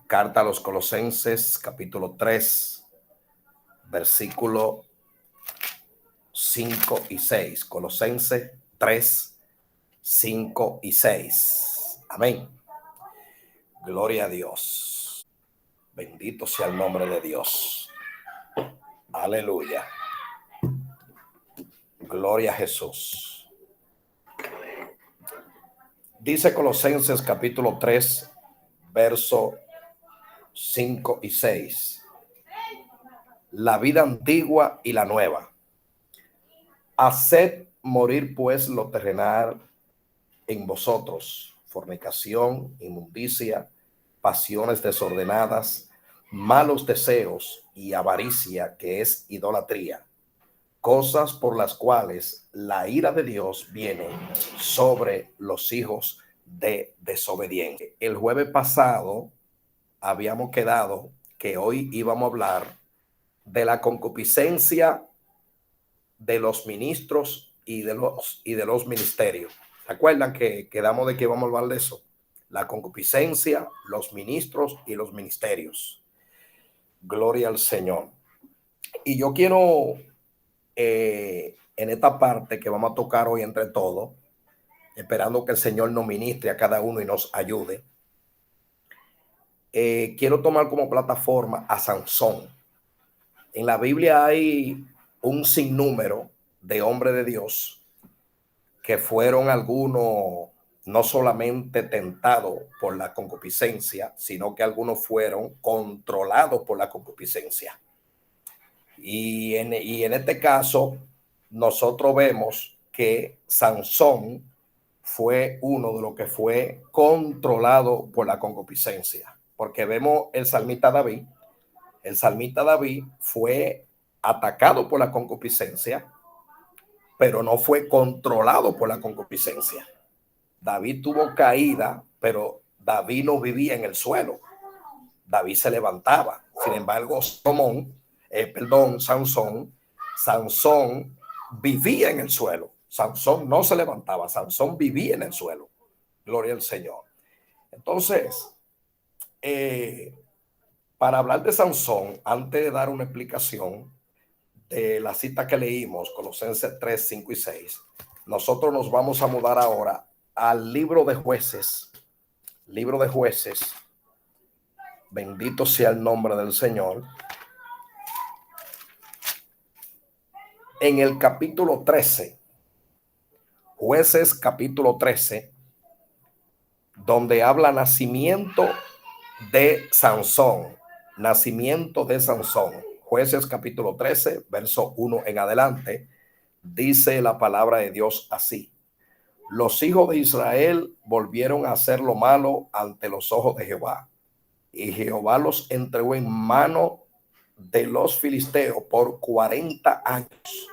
Carta a los Colosenses, capítulo 3, versículo 5 y 6. Colosenses 3, 5 y 6. Amén. Gloria a Dios. Bendito sea el nombre de Dios. Aleluya. Gloria a Jesús. Dice Colosenses capítulo 3, verso 5 y 6. La vida antigua y la nueva. Haced morir pues lo terrenal en vosotros: fornicación, inmundicia, pasiones desordenadas, malos deseos y avaricia, que es idolatría, cosas por las cuales la ira de Dios viene sobre los hijos de desobediencia. El jueves pasado habíamos quedado que hoy íbamos a hablar de la concupiscencia de los ministros y de los ministerios. ¿Recuerdan que quedamos de que íbamos a hablar de eso? La concupiscencia, los ministros y los ministerios. Gloria al Señor. Y yo quiero, en esta parte que vamos a tocar hoy entre todos, esperando que el Señor nos ministre a cada uno y nos ayude, quiero tomar como plataforma a Sansón. En la Biblia hay un sinnúmero de hombres de Dios que fueron algunos no solamente tentados por la concupiscencia, sino que algunos fueron controlados por la concupiscencia. Y en este caso, nosotros vemos que Sansón fue uno de los que fue controlado por la concupiscencia, porque vemos el salmista David. El salmista David fue atacado por la concupiscencia, pero no fue controlado por la concupiscencia. David tuvo caída, pero David no vivía en el suelo. David se levantaba. Sin embargo, Sansón vivía en el suelo. Sansón no se levantaba, Sansón vivía en el suelo. Gloria al Señor. Entonces, para hablar de Sansón, antes de dar una explicación de la cita que leímos, Colosenses 3, 5 y 6, nosotros nos vamos a mudar ahora al libro de Jueces. Libro de Jueces. Bendito sea el nombre del Señor. En el capítulo 13, Jueces capítulo 13, donde habla nacimiento de Sansón. Nacimiento de Sansón. Jueces capítulo 13, verso 1 en adelante, dice la palabra de Dios así: los hijos de Israel volvieron a hacer lo malo ante los ojos de Jehová, y Jehová los entregó en mano de los filisteos por 40 años.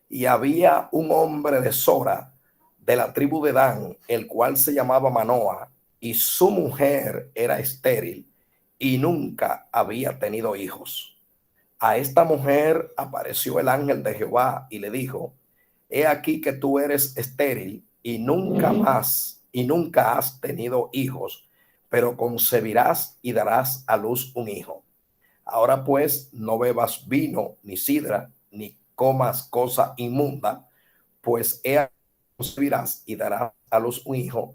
Y había un hombre de Sora, de la tribu de Dan, el cual se llamaba Manoa, y su mujer era estéril y nunca había tenido hijos. A esta mujer apareció el ángel de Jehová y le dijo: he aquí que tú eres estéril y nunca has tenido hijos, pero concebirás y darás a luz un hijo. Ahora pues, no bebas vino ni sidra, ni comas cosa inmunda, pues he aquí que concebirás y darás a luz un hijo,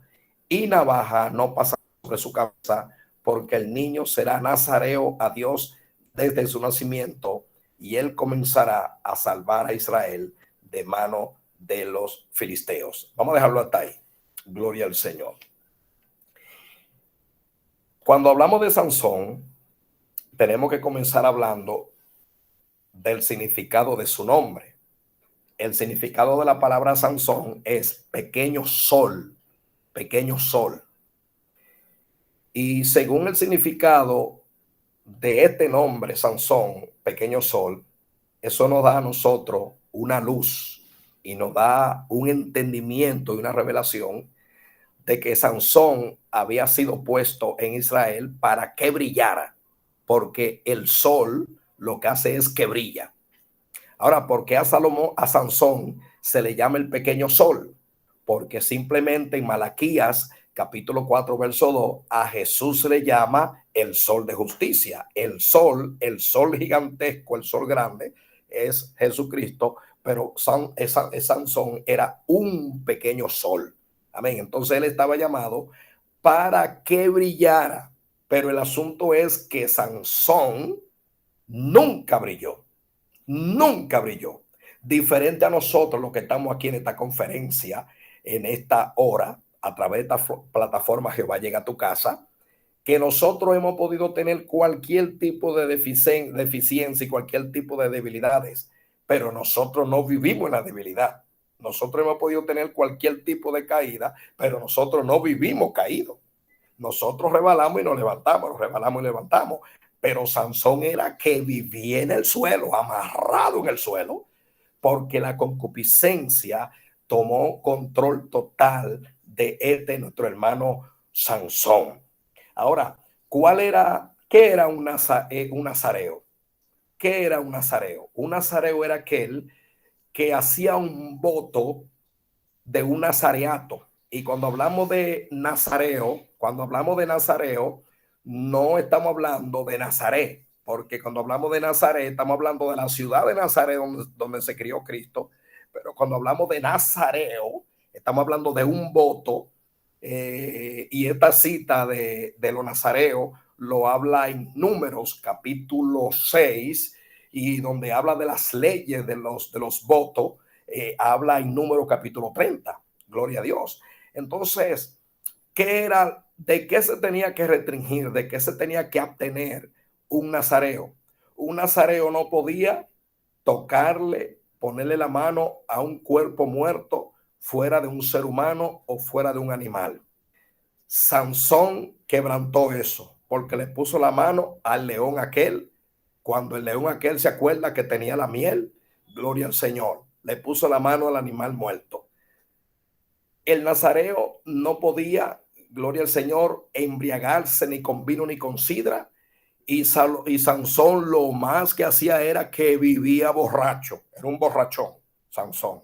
y navaja no pasará sobre su cabeza, porque el niño será nazareo a Dios desde su nacimiento, y él comenzará a salvar a Israel de mano de los filisteos. Vamos a dejarlo hasta ahí. Gloria al Señor. Cuando hablamos de Sansón, tenemos que comenzar hablando del significado de su nombre. El significado de la palabra Sansón es pequeño sol, pequeño sol. Y según el significado de este nombre, Sansón, pequeño sol, eso nos da a nosotros una luz y nos da un entendimiento y una revelación de que Sansón había sido puesto en Israel para que brillara, porque el sol lo que hace es que brilla. Ahora, ¿por qué a Sansón se le llama el pequeño sol? Porque simplemente en Malaquías capítulo 4, verso 2, a Jesús le llama el sol de justicia. El sol gigantesco, el sol grande, es Jesucristo, pero Sansón era un pequeño sol. Amén. Entonces él estaba llamado para que brillara. Pero el asunto es que Sansón nunca brilló. Nunca brilló. Diferente a nosotros, los que estamos aquí en esta conferencia, en esta hora, a través de esta plataforma Jehová llega a tu casa, que nosotros hemos podido tener cualquier tipo de deficiencia y cualquier tipo de debilidades, pero nosotros no vivimos en la debilidad. Nosotros hemos podido tener cualquier tipo de caída, pero nosotros no vivimos caídos. Nosotros rebalamos y nos levantamos, nos rebalamos y levantamos. Pero Sansón era que vivía en el suelo, amarrado en el suelo, porque la concupiscencia tomó control total de nuestro hermano Sansón. Ahora, ¿qué era un nazareo? ¿Qué era un nazareo? Un nazareo era aquel que hacía un voto de un nazareato. Y cuando hablamos de nazareo, no estamos hablando de Nazaret, porque cuando hablamos de Nazaret, estamos hablando de la ciudad de Nazaret donde se crió Cristo. Pero cuando hablamos de nazareo, estamos hablando de un voto. Y esta cita de los nazareos lo habla en Números capítulo 6, y donde habla de las leyes de los votos. Habla en Número capítulo 30. Gloria a Dios. Entonces, ¿de qué se tenía que restringir? ¿De qué se tenía que abstener un nazareo? Un nazareo no podía tocarle, ponerle la mano a un cuerpo muerto fuera de un ser humano o fuera de un animal. Sansón quebrantó eso porque le puso la mano al león aquel. Cuando el león aquel se acuerda que tenía la miel, gloria al Señor, le puso la mano al animal muerto. El nazareo no podía, gloria al Señor, embriagarse ni con vino ni con sidra. Y Sansón lo más que hacía era que vivía borracho. Era un borrachón, Sansón.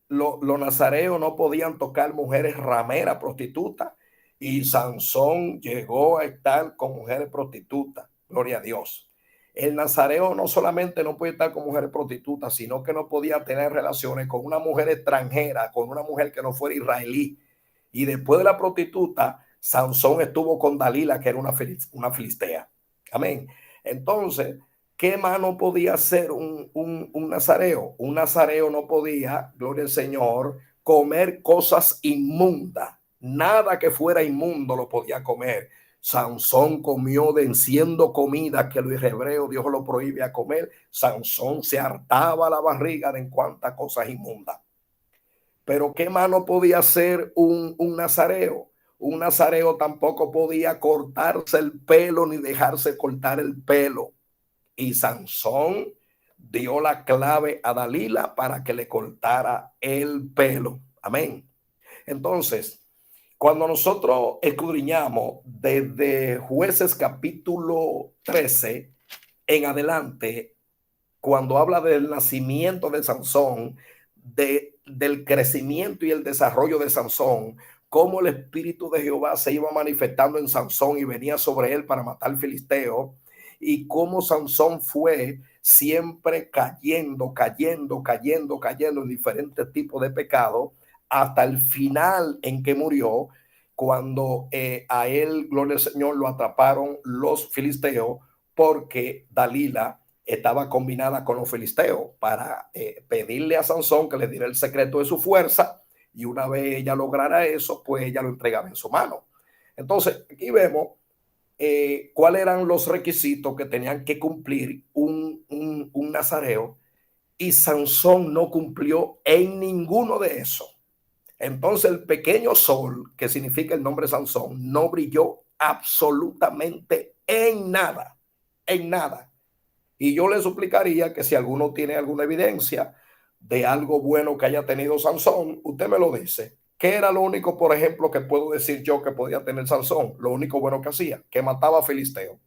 Los nazareos no podían tocar mujeres rameras, prostitutas. Y Sansón llegó a estar con mujeres prostitutas. Gloria a Dios. El nazareo no solamente no podía estar con mujeres prostitutas, sino que no podía tener relaciones con una mujer extranjera, con una mujer que no fuera israelí. Y después de la prostituta, Sansón estuvo con Dalila, que era una filistea. Amén. Entonces, ¿qué más no podía hacer un nazareo? Un nazareo no podía, gloria al Señor, comer cosas inmundas. Nada que fuera inmundo lo podía comer. Sansón comió de enciendo comida que los hebreos Dios lo prohíbe a comer. Sansón se hartaba la barriga de en cuantas cosas inmundas. Pero ¿qué más no podía hacer un nazareo? Un nazareo tampoco podía cortarse el pelo ni dejarse cortar el pelo. Y Sansón dio la clave a Dalila para que le cortara el pelo. Amén. Entonces, cuando nosotros escudriñamos desde Jueces capítulo 13 en adelante, cuando habla del nacimiento de Sansón, del crecimiento y el desarrollo de Sansón, cómo el espíritu de Jehová se iba manifestando en Sansón y venía sobre él para matar al filisteo, y cómo Sansón fue siempre cayendo en diferentes tipos de pecados, hasta el final en que murió, cuando a él, gloria al Señor, lo atraparon los filisteos, porque Dalila estaba combinada con los filisteos para pedirle a Sansón que le diera el secreto de su fuerza, y una vez ella lograra eso, pues ella lo entregaba en su mano. Entonces, aquí vemos cuáles eran los requisitos que tenían que cumplir un nazareo, y Sansón no cumplió en ninguno de esos. Entonces el pequeño sol, que significa el nombre Sansón, no brilló absolutamente en nada, en nada. Y yo le suplicaría que si alguno tiene alguna evidencia de algo bueno que haya tenido Sansón, usted me lo dice. ¿Qué era lo único, por ejemplo, que puedo decir yo que podía tener Sansón? Lo único bueno que hacía, que mataba a filisteos.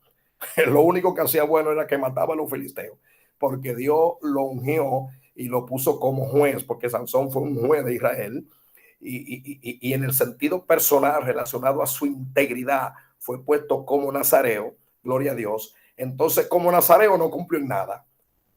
Lo único que hacía bueno era que mataba a los filisteos, porque Dios lo ungió y lo puso como juez, porque Sansón fue un juez de Israel. y en el sentido personal relacionado a su integridad fue puesto como nazareo, gloria a Dios. Entonces, como nazareo no cumplió en nada,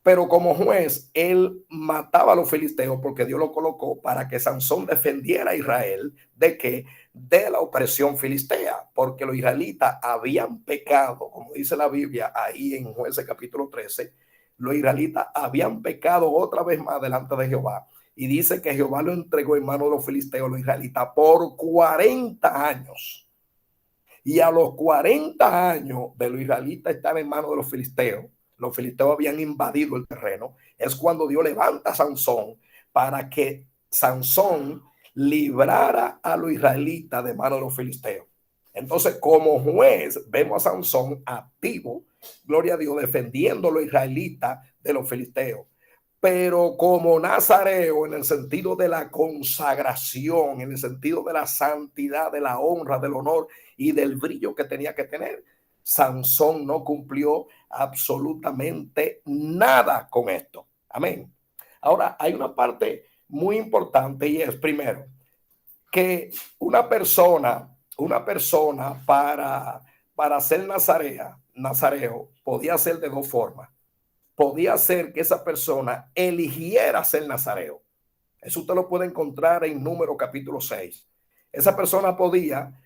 pero como juez, él mataba a los filisteos porque Dios lo colocó para que Sansón defendiera a Israel de que de la opresión filistea, porque los israelitas habían pecado, como dice la Biblia ahí en Jueces capítulo 13, los israelitas habían pecado otra vez más delante de Jehová. Y dice que Jehová lo entregó en manos de los filisteos, los israelitas, por 40 años. Y a los 40 años de los israelitas estar en manos de los filisteos habían invadido el terreno, es cuando Dios levanta a Sansón para que Sansón librara a los israelitas de manos de los filisteos. Entonces, como juez, vemos a Sansón activo, gloria a Dios, defendiendo a los israelitas de los filisteos. Pero como nazareo, en el sentido de la consagración, en el sentido de la santidad, de la honra, del honor y del brillo que tenía que tener, Sansón no cumplió absolutamente nada con esto. Amén. Ahora, hay una parte muy importante y es, primero, que una persona para ser nazareo, podía ser de dos formas. Podía ser que esa persona eligiera ser nazareo. Eso usted lo puede encontrar en Número capítulo 6. Esa persona podía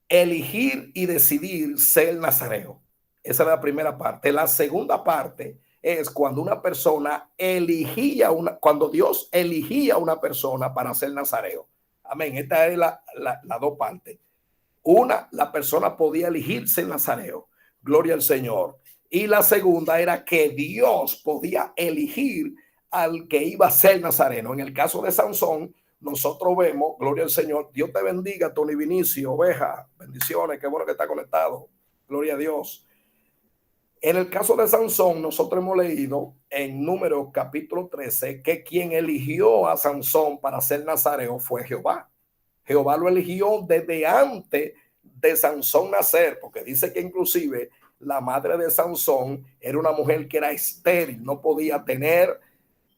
elegir y decidir ser nazareo. Esa es la primera parte. La segunda parte es cuando una persona cuando Dios elegía a una persona para ser nazareo. Amén. Esta es la dos partes. Una, la persona podía elegirse nazareo. Gloria al Señor. Y la segunda era que Dios podía elegir al que iba a ser nazareno. En el caso de Sansón, nosotros vemos, gloria al Señor, Dios te bendiga, Tony Vinicio, oveja, bendiciones, qué bueno que está conectado, gloria a Dios. En el caso de Sansón, nosotros hemos leído en Números capítulo 13 que quien eligió a Sansón para ser nazareo fue Jehová. Jehová lo eligió desde antes de Sansón nacer, porque dice que inclusive la madre de Sansón era una mujer que era estéril, no podía tener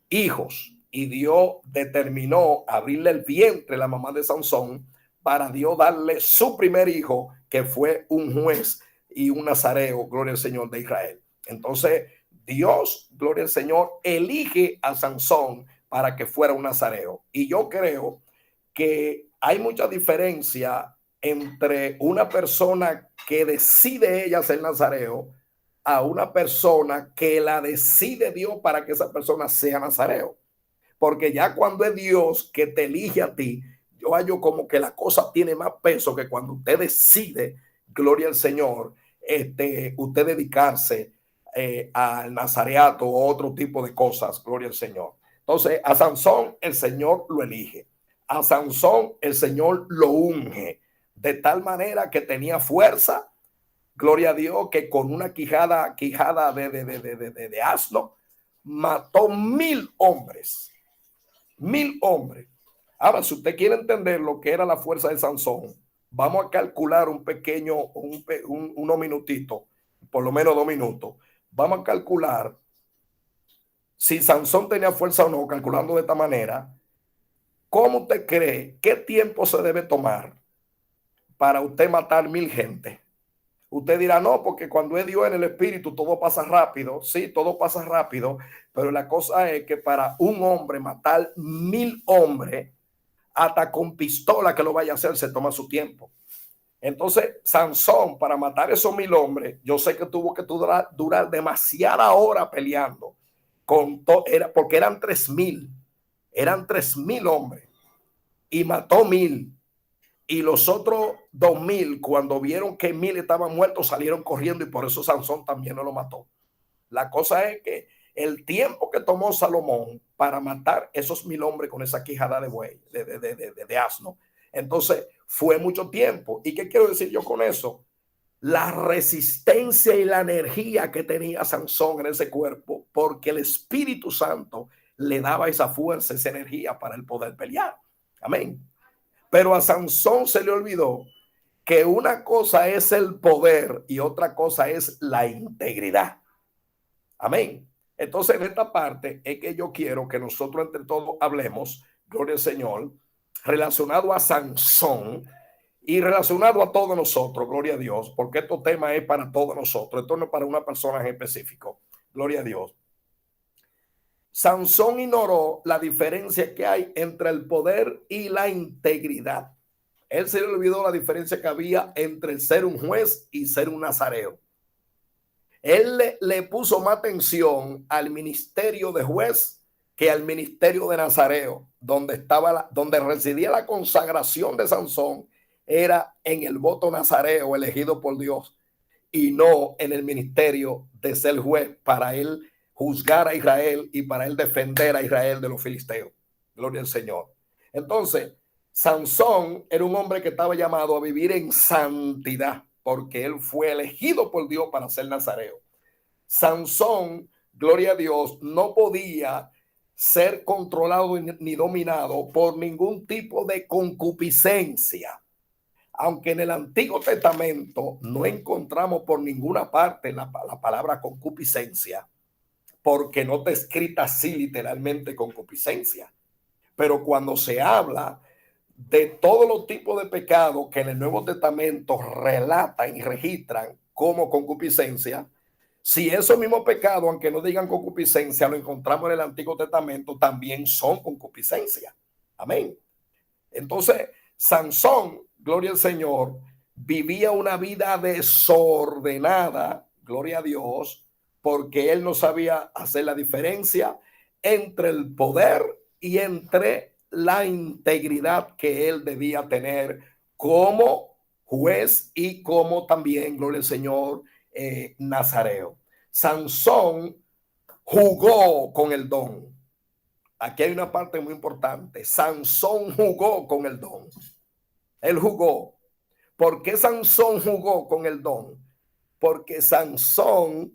hijos, y Dios determinó abrirle el vientre a la mamá de Sansón para Dios darle su primer hijo, que fue un juez y un nazareo, gloria al Señor de Israel. Entonces Dios, gloria al Señor, elige a Sansón para que fuera un nazareo. Y yo creo que hay mucha diferencia entre una persona que decide ella ser nazareo a una persona que la decide Dios para que esa persona sea nazareo. Porque ya cuando es Dios que te elige a ti, yo hallo como que la cosa tiene más peso que cuando usted decide, gloria al Señor, usted dedicarse al nazareato o otro tipo de cosas, gloria al Señor. Entonces, a Sansón el Señor lo elige. A Sansón el Señor lo unge de tal manera que tenía fuerza, gloria a Dios, que con una quijada de asno mató 1000 hombres. 1000 hombres. Ahora, si usted quiere entender lo que era la fuerza de Sansón, vamos a calcular un pequeño, unos minutitos, por lo menos 2 minutos. Vamos a calcular si Sansón tenía fuerza o no, calculando de esta manera. ¿Cómo usted cree? ¿Qué tiempo se debe tomar para usted matar 1000 gente? Usted dirá, no, porque cuando es Dios en el espíritu todo pasa rápido. Sí, todo pasa rápido, pero la cosa es que para un hombre matar 1000 hombres, hasta con pistola que lo vaya a hacer, se toma su tiempo. Entonces, Sansón, para matar esos 1000 hombres, yo sé que tuvo que durar demasiada hora peleando, porque eran 3000 hombres, y mató 1000. Y los otros 2000, cuando vieron que 1000 estaban muertos, salieron corriendo, y por eso Sansón también no lo mató. La cosa es que el tiempo que tomó Salomón para matar esos 1000 hombres con esa quijada de buey, de asno, entonces fue mucho tiempo. ¿Y qué quiero decir yo con eso? La resistencia y la energía que tenía Sansón en ese cuerpo, porque el Espíritu Santo le daba esa fuerza, esa energía para el poder pelear. Amén. Pero a Sansón se le olvidó que una cosa es el poder y otra cosa es la integridad. Amén. Entonces, en esta parte es que yo quiero que nosotros entre todos hablemos, gloria al Señor, relacionado a Sansón y relacionado a todos nosotros, gloria a Dios, porque este tema es para todos nosotros, esto no es para una persona en específico, gloria a Dios. Sansón ignoró la diferencia que hay entre el poder y la integridad. Él se le olvidó la diferencia que había entre ser un juez y ser un nazareo. Él le puso más atención al ministerio de juez que al ministerio de nazareo, donde residía la consagración de Sansón, era en el voto nazareo elegido por Dios y no en el ministerio de ser juez para él juzgar a Israel y para él defender a Israel de los filisteos. Gloria al Señor. Entonces, Sansón era un hombre que estaba llamado a vivir en santidad porque él fue elegido por Dios para ser nazareo. Sansón, gloria a Dios, no podía ser controlado ni dominado por ningún tipo de concupiscencia. Aunque en el Antiguo Testamento no encontramos por ninguna parte la palabra concupiscencia, porque no está escrita así literalmente concupiscencia. Pero cuando se habla de todos los tipos de pecados que en el Nuevo Testamento relatan y registran como concupiscencia, si esos mismos pecados, aunque no digan concupiscencia, lo encontramos en el Antiguo Testamento, también son concupiscencia. Amén. Entonces, Sansón, gloria al Señor, vivía una vida desordenada, gloria a Dios, porque él no sabía hacer la diferencia entre el poder y entre la integridad que él debía tener como juez y como también, gloria al Señor, nazareo. Sansón jugó con el don. Aquí hay una parte muy importante. Sansón jugó con el don. Él jugó. ¿Por qué Sansón jugó con el don? Porque Sansón,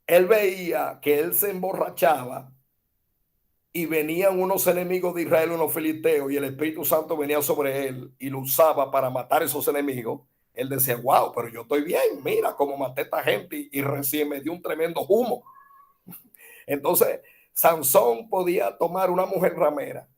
él veía que él se emborrachaba y venían unos enemigos de Israel, unos filisteos, y el Espíritu Santo venía sobre él y lo usaba para matar a esos enemigos. Él decía, wow, pero yo estoy bien, mira cómo maté a esta gente y recién me dio un tremendo humo. Entonces, Sansón podía tomar una mujer ramera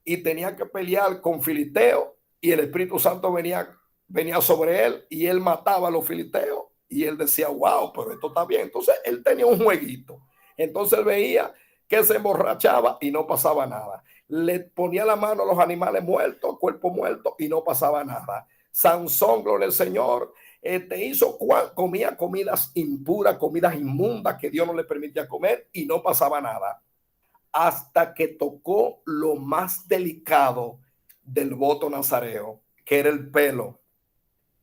y tenía que pelear con filisteos y el Espíritu Santo venía sobre él y él mataba a los filisteos y él decía, wow, pero esto está bien. Entonces él tenía un jueguito. Entonces él veía que se emborrachaba y no pasaba nada. Le ponía la mano a los animales muertos, cuerpo muerto y no pasaba nada. Sansón, gloria al Señor, comía comidas impuras, comidas inmundas que Dios no le permitía comer y no pasaba nada. Hasta que tocó lo más delicado del voto nazareo, que era el pelo,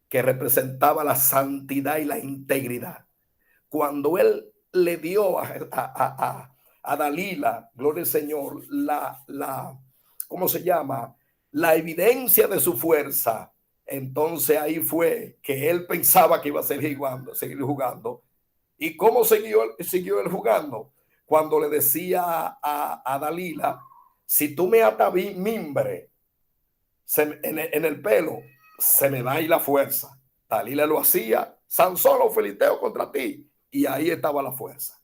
que representaba la santidad y la integridad. Cuando él le dio a Dalila, gloria al Señor, ¿cómo se llama? La evidencia de su fuerza. Entonces ahí fue que él pensaba que iba a seguir jugando. ¿Y cómo siguió él jugando? Cuando le decía a Dalila, si tú me atas mimbre en el pelo, se me va a ir la fuerza. Dalila lo hacía, Sansón los filisteos contra ti, y ahí estaba la fuerza.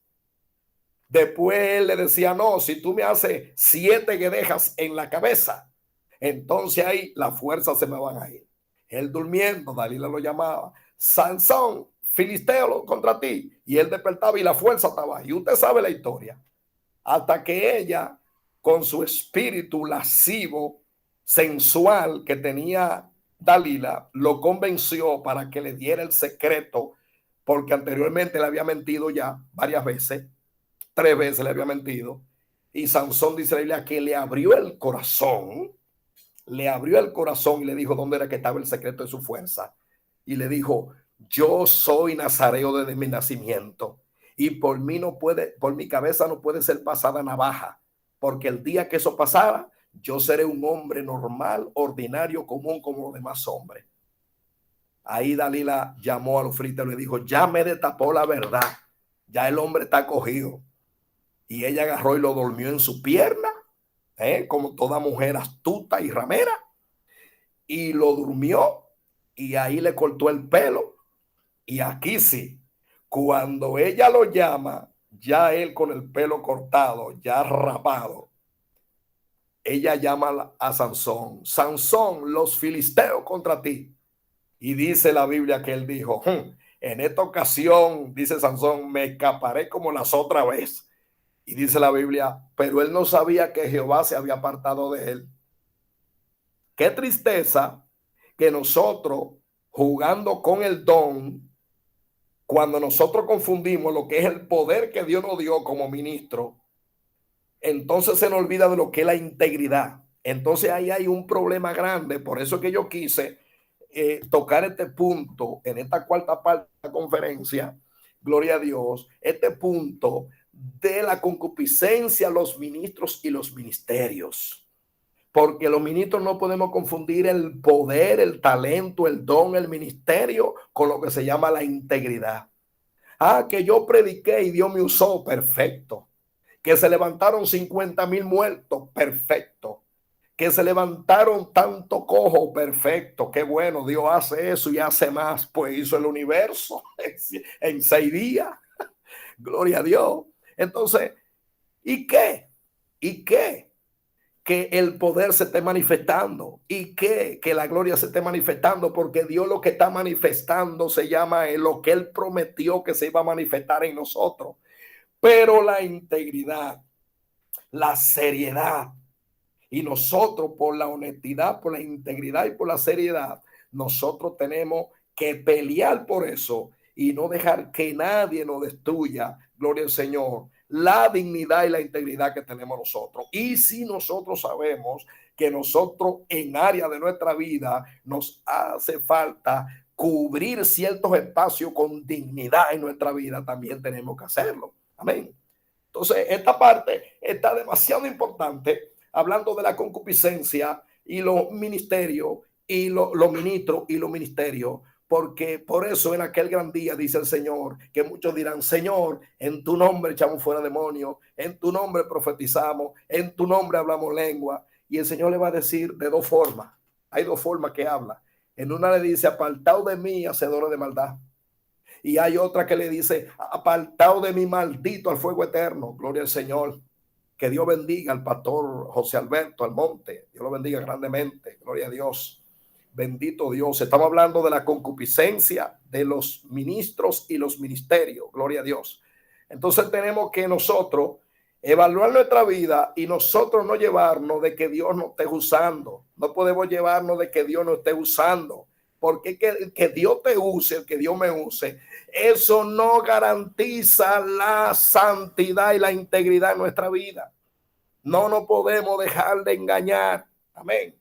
Después él le decía, no, si tú me haces 7 guedejas en la cabeza, entonces ahí la fuerza se me van a ir. Él durmiendo, Dalila lo llamaba, Sansón, filisteo contra ti, y él despertaba y la fuerza estaba ahí. Y usted sabe la historia. Hasta que ella, con su espíritu lascivo, sensual que tenía Dalila, lo convenció para que le diera el secreto, porque anteriormente le había mentido ya varias veces, 3 veces le había mentido. Y Sansón dice la Biblia que le abrió el corazón y le dijo dónde era que estaba el secreto de su fuerza. Y le dijo, yo soy nazareo desde mi nacimiento y por mi cabeza no puede ser pasada navaja, porque el día que eso pasara, yo seré un hombre normal, ordinario, común como los demás hombres. Ahí Dalila llamó a los filisteos y le dijo, ya me destapó la verdad, ya el hombre está cogido. Y ella agarró y lo durmió en su pierna, como toda mujer astuta y ramera, y lo durmió y ahí le cortó el pelo. Y aquí sí, cuando ella lo llama, ya él con el pelo cortado, ya rapado, ella llama a Sansón: Sansón, los filisteos contra ti. Y dice la Biblia que él dijo: en esta ocasión, dice Sansón, me escaparé como las otras veces. Y dice la Biblia, pero él no sabía que Jehová se había apartado de él. Qué tristeza que nosotros, jugando con el don, cuando nosotros confundimos lo que es el poder que Dios nos dio como ministro, entonces se nos olvida de lo que es la integridad. Entonces ahí hay un problema grande. Por eso que yo quise tocar este punto en esta cuarta parte de la conferencia, gloria a Dios, este punto de la concupiscencia, los ministros y los ministerios. Porque los ministros no podemos confundir el poder, el talento, el don, el ministerio con lo que se llama la integridad. Ah, que yo prediqué y Dios me usó, perfecto. Que se levantaron 50,000 muertos, perfecto. Que se levantaron tanto cojo, perfecto. Qué bueno, Dios hace eso y hace más. Pues hizo el universo en 6 días. Gloria a Dios. Entonces, ¿y qué? ¿Y qué? Que el poder se esté manifestando y que la gloria se esté manifestando, porque Dios lo que está manifestando se llama lo que Él prometió que se iba a manifestar en nosotros. Pero la integridad, la seriedad, y nosotros por la honestidad, por la integridad y por la seriedad, nosotros tenemos que pelear por eso y no dejar que nadie nos destruya, gloria al Señor, la dignidad y la integridad que tenemos nosotros. Y si nosotros sabemos que nosotros en área de nuestra vida nos hace falta cubrir ciertos espacios con dignidad en nuestra vida, también tenemos que hacerlo. Amén. Entonces, esta parte está demasiado importante, hablando de la concupiscencia y los ministerios y los ministros y los ministerios, porque por eso en aquel gran día dice el Señor, que muchos dirán: Señor, en tu nombre echamos fuera demonios, en tu nombre profetizamos, en tu nombre hablamos lengua. Y el Señor le va a decir de dos formas. Hay dos formas que habla. En una le dice: apartado de mí, hacedores de maldad. Y hay otra que le dice: apartado de mí, maldito al fuego eterno. Gloria al Señor. Que Dios bendiga al pastor José Alberto Almonte. Dios lo bendiga grandemente. Gloria a Dios. Bendito Dios. Estamos hablando de la concupiscencia de los ministros y los ministerios. Gloria a Dios. Entonces tenemos que nosotros evaluar nuestra vida y nosotros no llevarnos de que Dios nos esté usando. No podemos llevarnos de que Dios nos esté usando. Porque que Dios te use, el que Dios me use, eso no garantiza la santidad y la integridad en nuestra vida. No nos podemos dejar de engañar. Amén.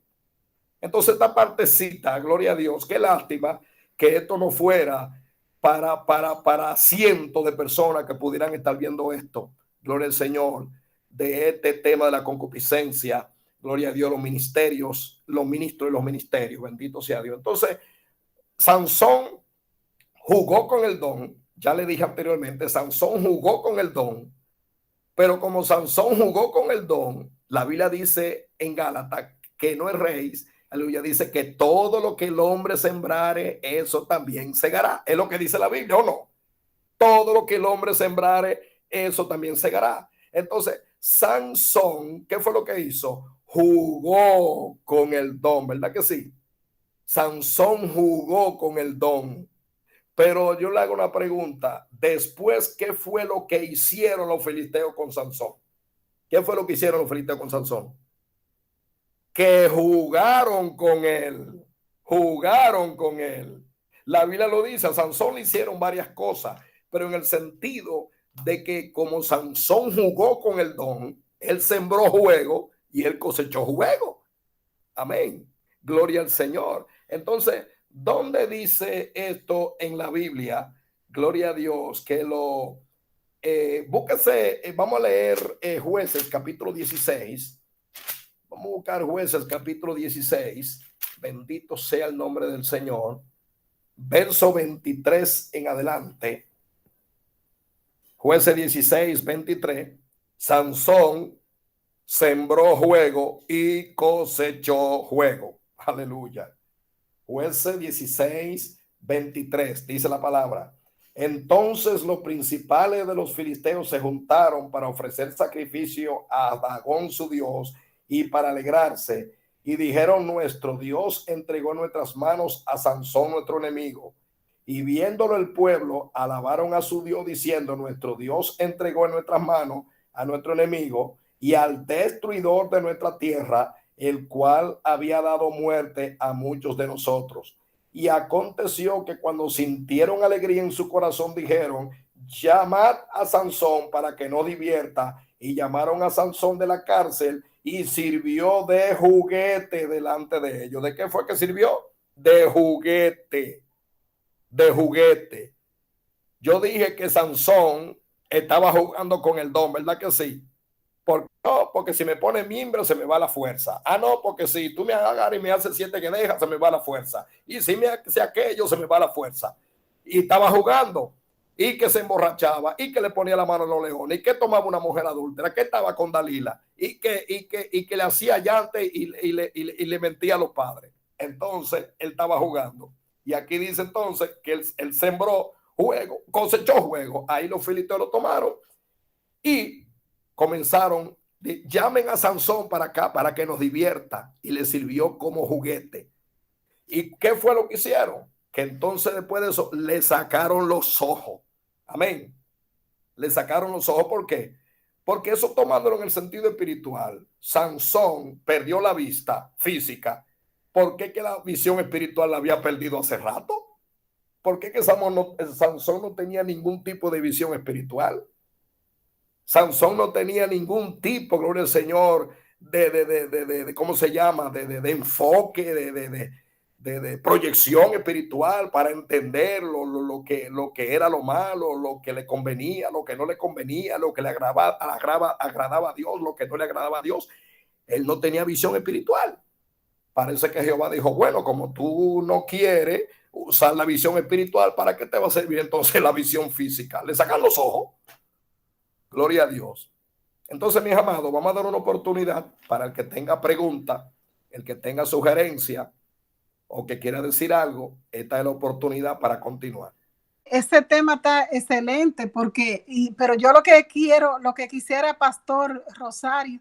Entonces esta partecita, gloria a Dios, qué lástima que esto no fuera para cientos de personas que pudieran estar viendo esto. Gloria al Señor, de este tema de la concupiscencia. Gloria a Dios, los ministerios, los ministros y los ministerios. Bendito sea Dios. Entonces, Sansón jugó con el don. Ya le dije anteriormente, Sansón jugó con el don. Pero como Sansón jugó con el don, la Biblia dice en Gálatas que no es rey. Aleluya, dice que todo lo que el hombre sembrare, eso también segará. Es lo que dice la Biblia, ¿o no? Todo lo que el hombre sembrare, eso también segará. Entonces, Sansón, ¿qué fue lo que hizo? Jugó con el don, ¿verdad que sí? Sansón jugó con el don. Pero yo le hago una pregunta. Después, ¿qué fue lo que hicieron los filisteos con Sansón? ¿Qué fue lo que hicieron los filisteos con Sansón? Que jugaron con él. Jugaron con él. La Biblia lo dice, a Sansón le hicieron varias cosas, pero en el sentido de que como Sansón jugó con el don, él sembró juego y él cosechó juego. Amén. Gloria al Señor. Entonces, ¿dónde dice esto en la Biblia? Gloria a Dios, que lo búsquese, vamos a leer Jueces capítulo 16. Vamos a buscar Jueces capítulo 16. Bendito sea el nombre del Señor. Verso 23 en adelante. Jueces 16, 23. Sansón sembró juego y cosechó juego. Aleluya. Jueces 16, 23, dice la palabra. Entonces los principales de los filisteos se juntaron para ofrecer sacrificio a Dagón su dios y para alegrarse. Y dijeron: nuestro Dios entregó en nuestras manos a Sansón, nuestro enemigo. Y viéndolo el pueblo, alabaron a su Dios, diciendo: nuestro Dios entregó en nuestras manos a nuestro enemigo y al destruidor de nuestra tierra, el cual había dado muerte a muchos de nosotros. Y aconteció que cuando sintieron alegría en su corazón, dijeron: llamad a Sansón para que nos divierta. Y llamaron a Sansón de la cárcel y sirvió de juguete delante de ellos. ¿De qué fue que sirvió? De juguete. De juguete. Yo dije que Sansón estaba jugando con el don, ¿verdad que sí? No, porque si me pone miembro se me va la fuerza. Ah, no, porque si tú me agarras y me haces 7 que dejas, se me va la fuerza. Y si me hace aquello, se me va la fuerza. Y estaba jugando. Y que se emborrachaba. Y que le ponía la mano a los leones. Y que tomaba una mujer adúltera. Que estaba con Dalila. Y que le hacía llante y le mentía a los padres. Entonces, él estaba jugando. Y aquí dice entonces que él sembró juego, cosechó juego. Ahí los filisteos lo tomaron y comenzaron: llamen a Sansón para acá para que nos divierta. Y le sirvió como juguete. ¿Y qué fue lo que hicieron? Que entonces después de eso le sacaron los ojos. Amén. Le sacaron los ojos. ¿Por qué? Porque eso, tomándolo en el sentido espiritual, Sansón perdió la vista física. ¿Por qué que la visión espiritual la había perdido hace rato? ¿Por qué que Sansón no tenía ningún tipo de visión espiritual? Sansón no tenía ningún tipo, gloria al Señor, de ¿cómo se llama? De enfoque, de proyección espiritual para entender lo que era lo malo, lo que le convenía, lo que no le convenía, lo que le agradaba a Dios, lo que no le agradaba a Dios. Él no tenía visión espiritual. Parece que Jehová dijo: bueno, como tú no quieres usar la visión espiritual, ¿para qué te va a servir entonces la visión física? Le sacan los ojos. Gloria a Dios. Entonces, mis amados, vamos a dar una oportunidad para el que tenga pregunta, el que tenga sugerencia o que quiera decir algo. Esta es la oportunidad para continuar. Ese tema está excelente pero yo lo que quisiera, Pastor Rosario,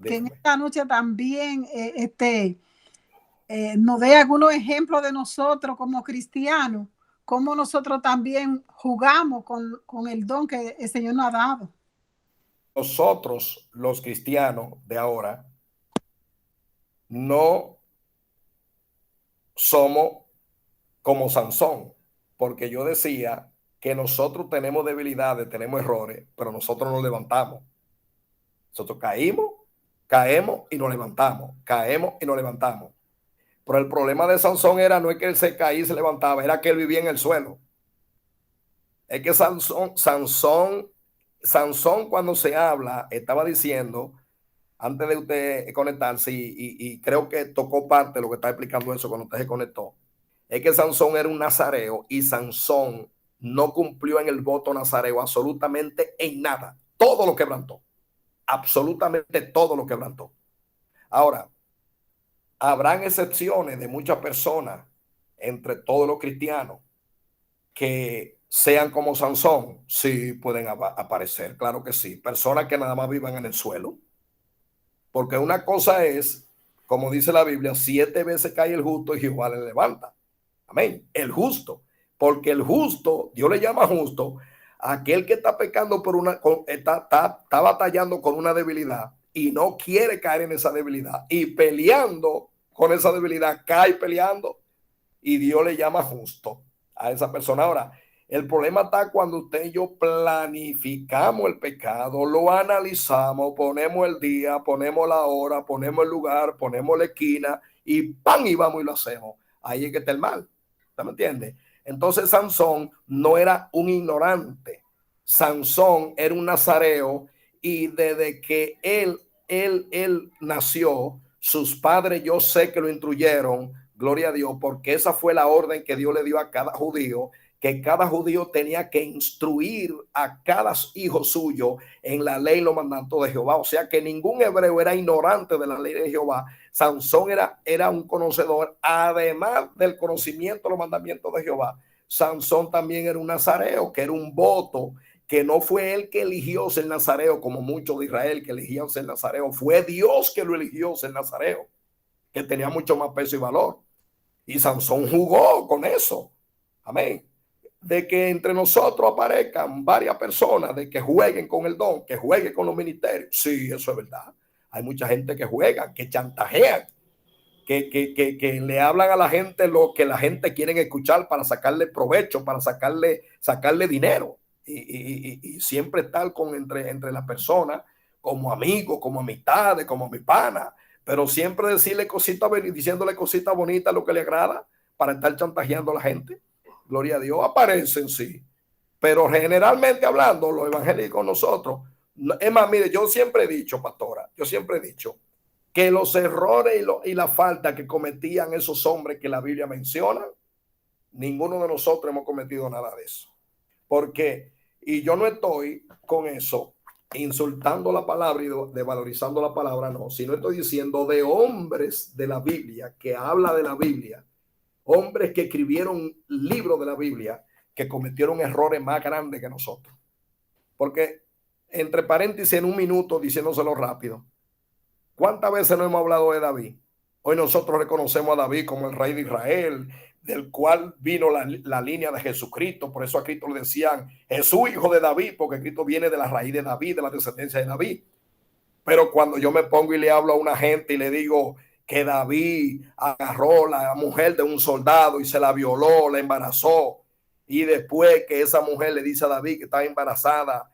que en esta noche también nos dé algunos ejemplos de nosotros como cristianos, cómo nosotros también jugamos con el don que el Señor nos ha dado. Nosotros, los cristianos de ahora, no somos como Sansón, porque yo decía que nosotros tenemos debilidades, tenemos errores, pero nosotros nos levantamos. Nosotros caemos y nos levantamos, caemos y nos levantamos. Pero el problema de Sansón no es que él se caía y se levantaba, era que él vivía en el suelo. Es que Sansón cuando se habla, estaba diciendo, antes de usted conectarse, y creo que tocó parte de lo que está explicando eso cuando usted se conectó, es que Sansón era un nazareo y Sansón no cumplió en el voto nazareo absolutamente en nada. Todo lo quebrantó. Absolutamente todo lo quebrantó. Ahora, habrán excepciones de muchas personas entre todos los cristianos que sean como Sansón. Sí, pueden aparecer, claro que sí. Personas que nada más vivan en el suelo. Porque una cosa es, como dice la Biblia, 7 veces cae el justo y Jehová le levanta. Amén. El justo. Porque el justo, Dios le llama justo a aquel que está pecando está batallando con una debilidad y no quiere caer en esa debilidad y peleando con esa debilidad, cae peleando y Dios le llama justo a esa persona. Ahora, el problema está cuando usted y yo planificamos el pecado, lo analizamos, ponemos el día, ponemos la hora, ponemos el lugar, ponemos la esquina y ¡pam! Y vamos y lo hacemos. Ahí es que está el mal. ¿Usted me entiende? Entonces Sansón no era un ignorante. Sansón era un nazareo y desde que él nació, sus padres yo sé que lo instruyeron, gloria a Dios, porque esa fue la orden que Dios le dio a cada judío, que cada judío tenía que instruir a cada hijo suyo en la ley y los mandatos de Jehová. O sea que ningún hebreo era ignorante de la ley de Jehová. Sansón era un conocedor, además del conocimiento de los mandamientos de Jehová. Sansón también era un nazareo, que era un voto que no fue él que eligió ser nazareo, como muchos de Israel que eligían ser nazareo, fue Dios que lo eligió ser nazareo, que tenía mucho más peso y valor. Y Sansón jugó con eso. Amén. De que entre nosotros aparezcan varias personas, de que jueguen con el don, que jueguen con los ministerios. Sí, eso es verdad. Hay mucha gente que juega, que chantajean, que le hablan a la gente lo que la gente quiere escuchar para sacarle provecho, para sacarle dinero. Y siempre estar entre las personas como amigos, como amistades, como mi pana, pero siempre diciéndole cositas bonitas, lo que le agrada, para estar chantajeando a la gente. Gloria a Dios, aparecen, sí. Pero generalmente hablando, los evangélicos nosotros, es más, mire, yo siempre he dicho, pastora, que los errores y la falta que cometían esos hombres que la Biblia menciona, ninguno de nosotros hemos cometido nada de eso. Porque, y yo no estoy con eso insultando la palabra y devalorizando la palabra, no, sino estoy diciendo de hombres de la Biblia, que habla de la Biblia, hombres que escribieron libros de la Biblia, que cometieron errores más grandes que nosotros. Porque, entre paréntesis, en un minuto, diciéndoselo rápido, ¿cuántas veces no hemos hablado de David? Hoy nosotros reconocemos a David como el rey de Israel, del cual vino la línea de Jesucristo. Por eso a Cristo le decían Jesús, hijo de David, porque Cristo viene de la raíz de David, de la descendencia de David. Pero cuando yo me pongo y le hablo a una gente y le digo que David agarró la mujer de un soldado y se la violó, la embarazó, y después que esa mujer le dice a David que está embarazada,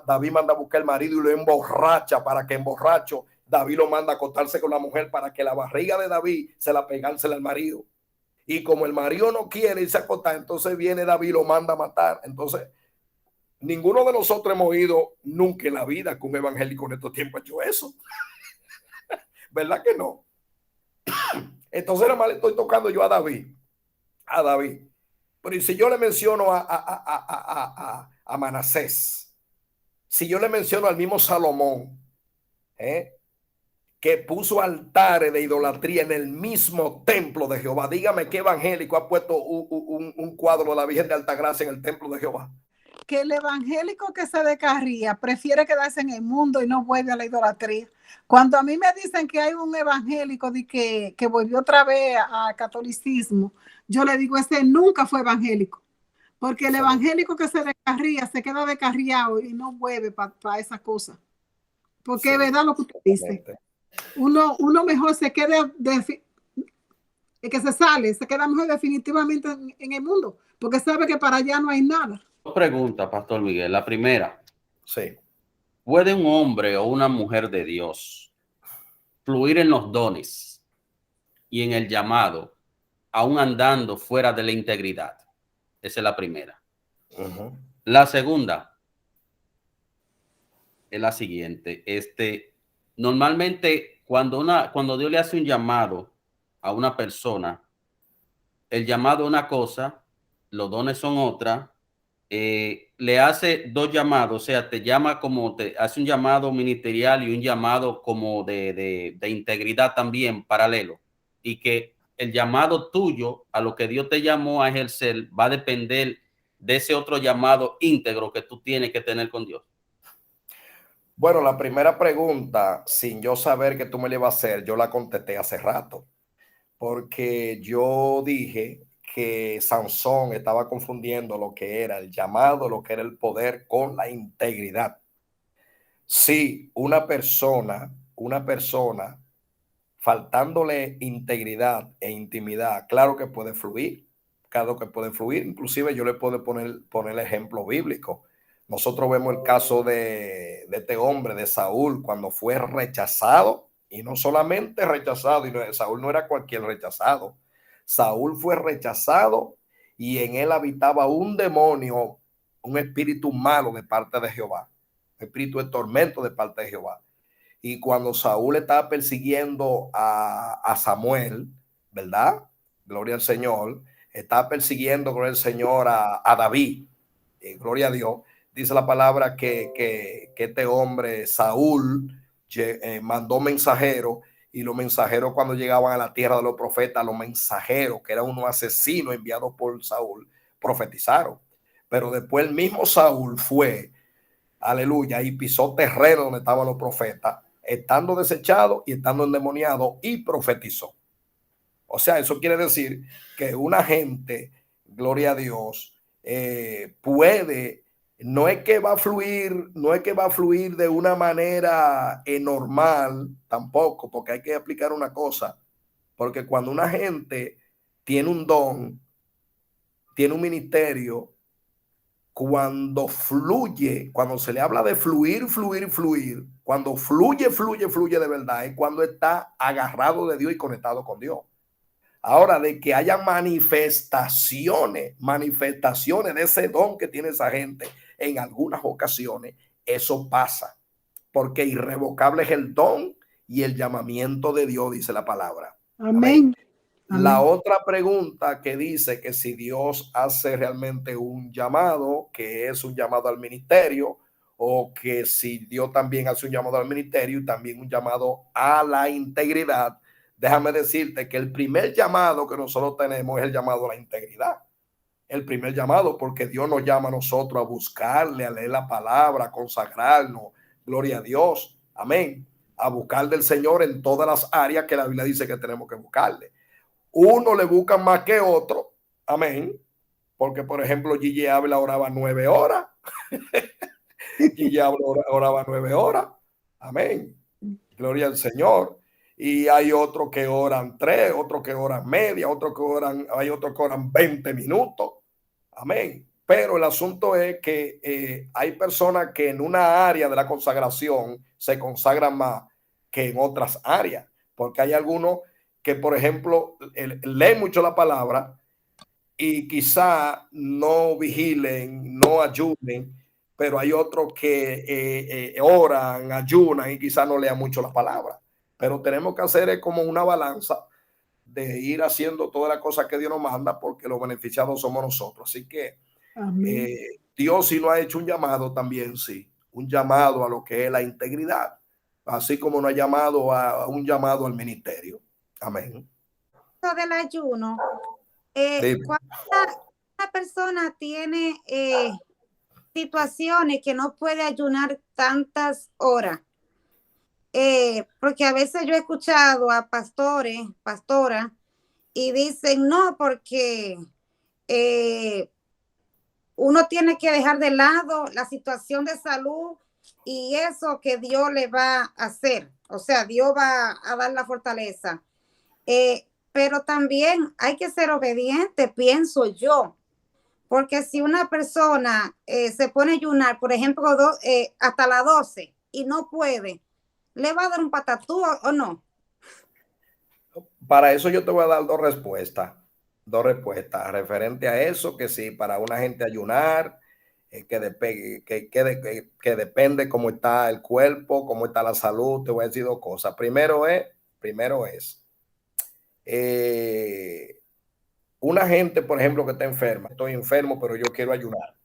David manda a buscar al marido y lo emborracha, para que emborracho David lo manda a acostarse con la mujer, para que la barriga de David se la pegársela al marido. Y como el marido no quiere irse a acostar, entonces viene David y lo manda a matar. Entonces, ninguno de nosotros hemos oído nunca en la vida que un evangélico en estos tiempos ha hecho eso. ¿Verdad que no? Entonces, nada más le estoy tocando yo a David. Pero si yo le menciono a Manasés, si yo le menciono al mismo Salomón, que puso altares de idolatría en el mismo templo de Jehová. Dígame qué evangélico ha puesto un cuadro de la Virgen de Altagracia en el templo de Jehová. Que el evangélico que se descarría prefiere quedarse en el mundo y no vuelve a la idolatría. Cuando a mí me dicen que hay un evangélico de que volvió otra vez al catolicismo, yo le digo, ese nunca fue evangélico. Porque el evangélico que se descarría se queda descarriado y no vuelve para esa cosa. Porque sí, es verdad lo que usted dice. Uno mejor se queda, que se queda mejor definitivamente en el mundo, porque sabe que para allá no hay nada. Dos preguntas, Pastor Miguel. La primera. Sí. ¿Puede un hombre o una mujer de Dios fluir en los dones y en el llamado, aún andando fuera de la integridad? Esa es la primera. La segunda es la siguiente. Normalmente cuando Dios le hace un llamado a una persona, el llamado es una cosa, los dones son otra. Le hace dos llamados, o sea, te llama como, te hace un llamado ministerial y un llamado como de integridad también paralelo, y que el llamado tuyo a lo que Dios te llamó a ejercer va a depender de ese otro llamado íntegro que tú tienes que tener con Dios. Bueno, la primera pregunta, sin yo saber que tú me la ibas a hacer, yo la contesté hace rato, porque yo dije que Sansón estaba confundiendo lo que era el llamado, lo que era el poder con la integridad. Sí, una persona faltándole integridad e intimidad, claro que puede fluir, inclusive yo le puedo poner el ejemplo bíblico. Nosotros vemos el caso de este hombre, de Saúl, cuando fue rechazado, y no solamente rechazado, Saúl no era cualquier rechazado. Saúl fue rechazado y en él habitaba un demonio, un espíritu malo de parte de Jehová, un espíritu de tormento de parte de Jehová. Y cuando Saúl estaba persiguiendo a Samuel, ¿verdad? Gloria al Señor. Estaba persiguiendo, gloria al Señor, a David. Gloria a Dios. Dice la palabra que este hombre, Saúl, mandó mensajeros, y los mensajeros, cuando llegaban a la tierra de los profetas, los mensajeros, que eran unos asesinos enviados por Saúl, profetizaron. pero después el mismo Saúl fue, aleluya, y pisó terreno donde estaban los profetas, estando desechado y estando endemoniado, y profetizó. O sea, eso quiere decir que una gente, gloria a Dios, puede, no es que va a fluir de una manera normal tampoco, porque hay que explicar una cosa, porque cuando una gente tiene un don, tiene un ministerio, cuando fluye, cuando se le habla de fluir, cuando fluye de verdad, es cuando está agarrado de Dios y conectado con Dios. Ahora, de que haya manifestaciones de ese don que tiene esa gente en algunas ocasiones, eso pasa, porque irrevocable es el don y el llamamiento de Dios, dice la palabra. Amén. La otra pregunta que dice que si Dios hace realmente un llamado, que es un llamado al ministerio, o que si Dios también hace un llamado al ministerio y también un llamado a la integridad, déjame decirte que el primer llamado que nosotros tenemos es el llamado a la integridad. El primer llamado, porque Dios nos llama a nosotros a buscarle, a leer la palabra, a consagrarnos, gloria a Dios, amén, a buscar del Señor en todas las áreas que la Biblia dice que tenemos que buscarle. Uno le busca más que otro, amén, porque por ejemplo Gigi Ávila oraba 9 horas, Gigi Ávila oraba 9 horas, amén, gloria al Señor. Y hay otros que oran 3, otros que oran media, hay otros que oran 20 minutos. Amén. Pero el asunto es que hay personas que en una área de la consagración se consagran más que en otras áreas. Porque hay algunos que, por ejemplo, leen mucho la palabra y quizá no vigilen, no ayunen, pero hay otros que oran, ayunan y quizá no lean mucho la palabra. Pero tenemos que hacer como una balanza de ir haciendo todas las cosas que Dios nos manda, porque los beneficiados somos nosotros. Así que Dios sí nos ha hecho un llamado también, sí, un llamado a lo que es la integridad, así como nos ha llamado a un llamado al ministerio. Amén. Del ayuno, cuando una persona tiene situaciones que no puede ayunar tantas horas, porque a veces yo he escuchado a pastores, pastoras, y dicen no, porque uno tiene que dejar de lado la situación de salud y eso que Dios le va a hacer, o sea, Dios va a dar la fortaleza. Pero también hay que ser obediente, pienso yo, porque si una persona se pone a ayunar, por ejemplo, hasta las 12 y no puede, ¿le va a dar un patatú o no? Para eso yo te voy a dar dos respuestas referente a eso, que sí, para una gente ayunar, que depende cómo está el cuerpo, cómo está la salud. Te voy a decir dos cosas. Primero es una gente, por ejemplo, que está enferma. Estoy enfermo, pero yo quiero ayunar.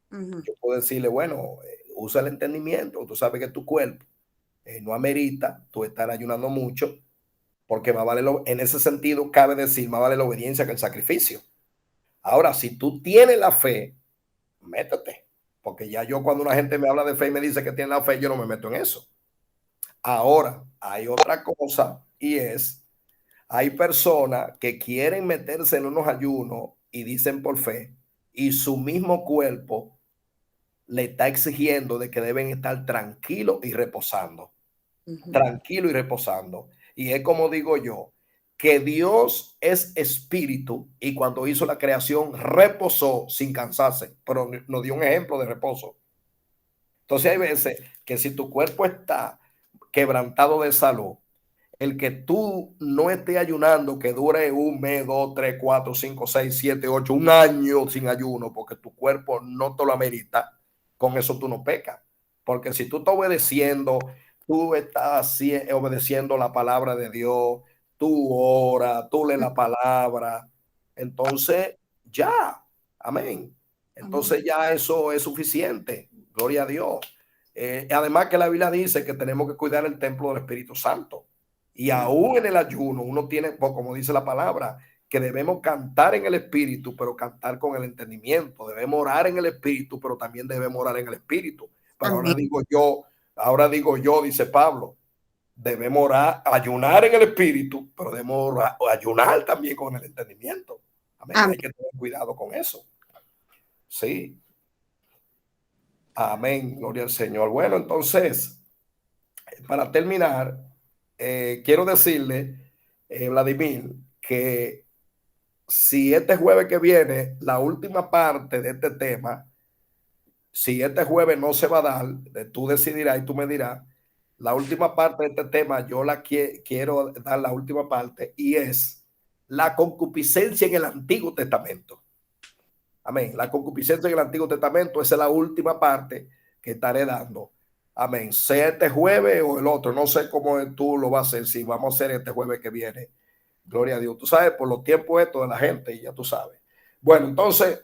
Yo puedo decirle, bueno, usa el entendimiento. Tú sabes que tu cuerpo no amerita tú estar ayunando mucho, porque más vale en ese sentido, cabe decir, más vale la obediencia que el sacrificio. Ahora, si tú tienes la fe, métete, porque ya yo cuando una gente me habla de fe y me dice que tiene la fe, yo no me meto en eso. Ahora, hay otra cosa y es, hay personas que quieren meterse en unos ayunos y dicen por fe, y su mismo cuerpo le está exigiendo de que deben estar tranquilos y reposando. Tranquilo y reposando. Y es como digo yo, que Dios es espíritu y cuando hizo la creación reposó sin cansarse, pero nos dio un ejemplo de reposo. Entonces hay veces que si tu cuerpo está quebrantado de salud, el que tú no estés ayunando, que dure 1 mes, 2, 3, 4, 5, 6, 7, 8, un año sin ayuno, porque tu cuerpo no te lo amerita, con eso tú no pecas. Porque si tú estás obedeciendo, tú estás obedeciendo la palabra de Dios, tú oras, tú lees la palabra, entonces ya, amén. Entonces ya eso es suficiente, gloria a Dios. Además que la Biblia dice que tenemos que cuidar el templo del Espíritu Santo. Y aún en el ayuno uno tiene, como dice la palabra, que debemos cantar en el espíritu, pero cantar con el entendimiento. Debemos orar en el espíritu, pero también debemos orar en el espíritu. Pero ahora digo yo, dice Pablo, debemos orar, ayunar en el espíritu, pero debemos ayunar también con el entendimiento. Amén. Hay que tener cuidado con eso. Sí. Amén. Gloria al Señor. Bueno, entonces, para terminar, quiero decirle, Vladimir, que si este jueves que viene, la última parte de este tema, si este jueves no se va a dar, tú decidirás y tú me dirás, la última parte de este tema, yo la quiero dar la última parte, y es la concupiscencia en el Antiguo Testamento. Amén. La concupiscencia en el Antiguo Testamento, esa es la última parte que estaré dando. Amén. Sea este jueves o el otro, no sé cómo tú lo vas a hacer, si vamos a hacer este jueves que viene. Gloria a Dios. Tú sabes, por los tiempos estos de la gente, y ya tú sabes. Bueno, entonces,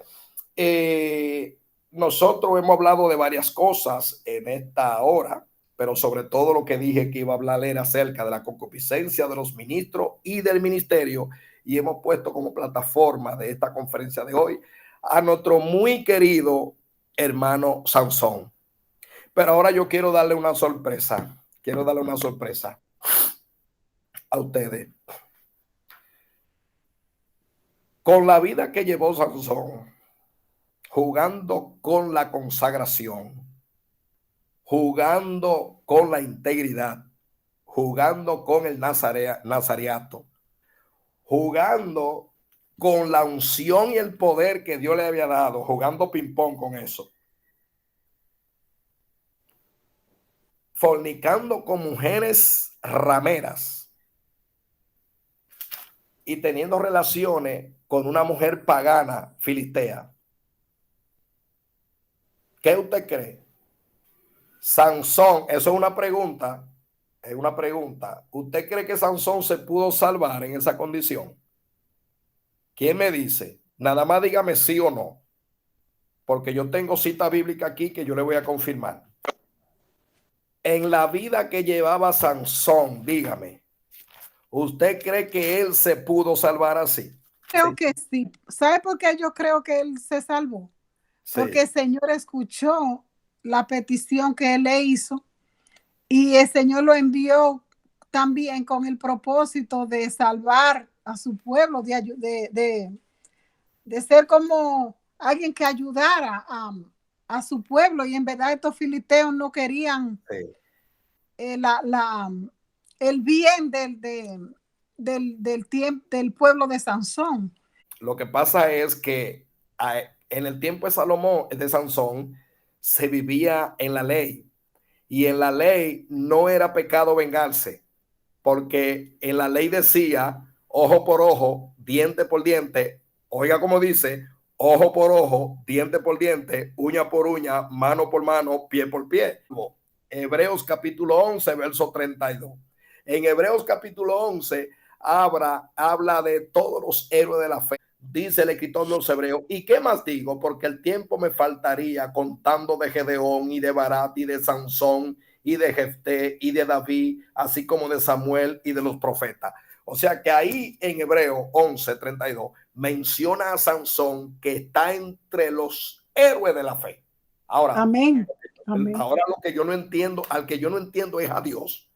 nosotros hemos hablado de varias cosas en esta hora, pero sobre todo lo que dije que iba a hablar era acerca de la concupiscencia de los ministros y del ministerio, y hemos puesto como plataforma de esta conferencia de hoy a nuestro muy querido hermano Sansón. Pero ahora yo quiero darle una sorpresa. Quiero darle una sorpresa a ustedes. Con la vida que llevó Sansón, jugando con la consagración, jugando con la integridad, jugando con el nazareato, jugando con la unción y el poder que Dios le había dado, jugando ping-pong con eso, fornicando con mujeres rameras y teniendo relaciones con una mujer pagana filistea. ¿Qué usted cree? Sansón, eso es una pregunta. Es una pregunta. ¿Usted cree que Sansón se pudo salvar en esa condición? ¿Quién me dice? Nada más dígame sí o no, porque yo tengo cita bíblica aquí que yo le voy a confirmar. En la vida que llevaba Sansón, dígame, ¿usted cree que él se pudo salvar así? Creo que sí. ¿Sabe por qué yo creo que él se salvó? Sí. Porque el Señor escuchó la petición que él le hizo y el Señor lo envió también con el propósito de salvar a su pueblo, de ser como alguien que ayudara a su pueblo. Y en verdad estos filisteos no querían el bien del pueblo de Sansón. Lo que pasa es que en el tiempo de Salomón, de Sansón, se vivía en la ley, y en la ley no era pecado vengarse, porque en la ley decía ojo por ojo, diente por diente. Oiga como dice, ojo por ojo, diente por diente, uña por uña, mano por mano, pie por pie. Hebreos capítulo 11, verso 32. En Hebreos capítulo 11 habla de todos los héroes de la fe. Dice el escritor de los Hebreos, ¿y qué más digo? Porque el tiempo me faltaría contando de Gedeón y de Barat y de Sansón y de Jefté y de David, así como de Samuel y de los profetas. O sea que ahí en Hebreos 11:32 menciona a Sansón, que está entre los héroes de la fe. Ahora, amén. Amén. Ahora lo que yo no entiendo, al que yo no entiendo es a Dios.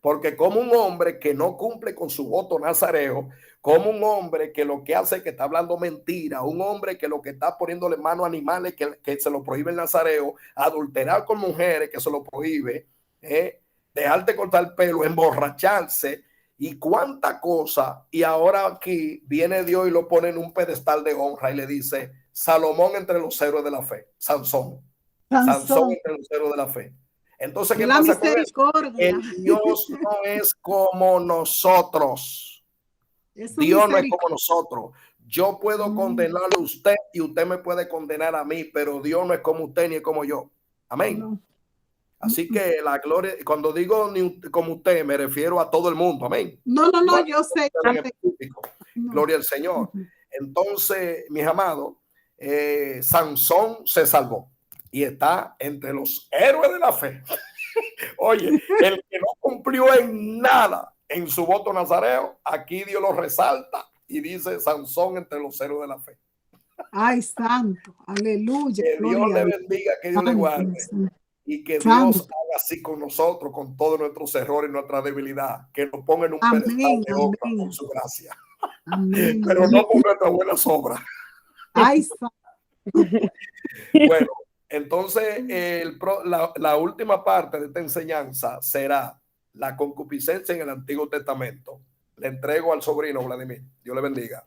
Porque como un hombre que no cumple con su voto nazareo, como un hombre que lo que hace es que está hablando mentira, un hombre que lo que está poniéndole mano a animales que se lo prohíbe el nazareo, adulterar con mujeres que se lo prohíbe, dejarte cortar el pelo, emborracharse y cuánta cosa. Y ahora aquí viene Dios y lo pone en un pedestal de honra y le dice, Salomón entre los héroes de la fe, Sansón entre los héroes de la fe. Entonces, ¿qué pasa con eso? El Dios no es como nosotros. Dios no es como nosotros. Yo puedo condenarlo a usted y usted me puede condenar a mí, pero Dios no es como usted ni es como yo. Amén. No. Así que la gloria, cuando digo ni como usted, me refiero a todo el mundo. Amén. No, yo sé. Gloria al Señor. Entonces, mis amados, Sansón se salvó y está entre los héroes de la fe. Oye, el que no cumplió en nada en su voto nazareo, aquí Dios lo resalta y dice Sansón entre los ceros de la fe. Ay, santo, aleluya. Que Dios le bendiga, que Dios le guarde y que Dios haga así con nosotros, con todos nuestros errores y nuestra debilidad, que nos ponga en un pedestal de honra con su gracia. Amén. Pero no con nuestras buenas obras. Ay, santo. Bueno, entonces la última parte de esta enseñanza será la concupiscencia en el Antiguo Testamento. Le entrego al sobrino Vladimir. Dios le bendiga.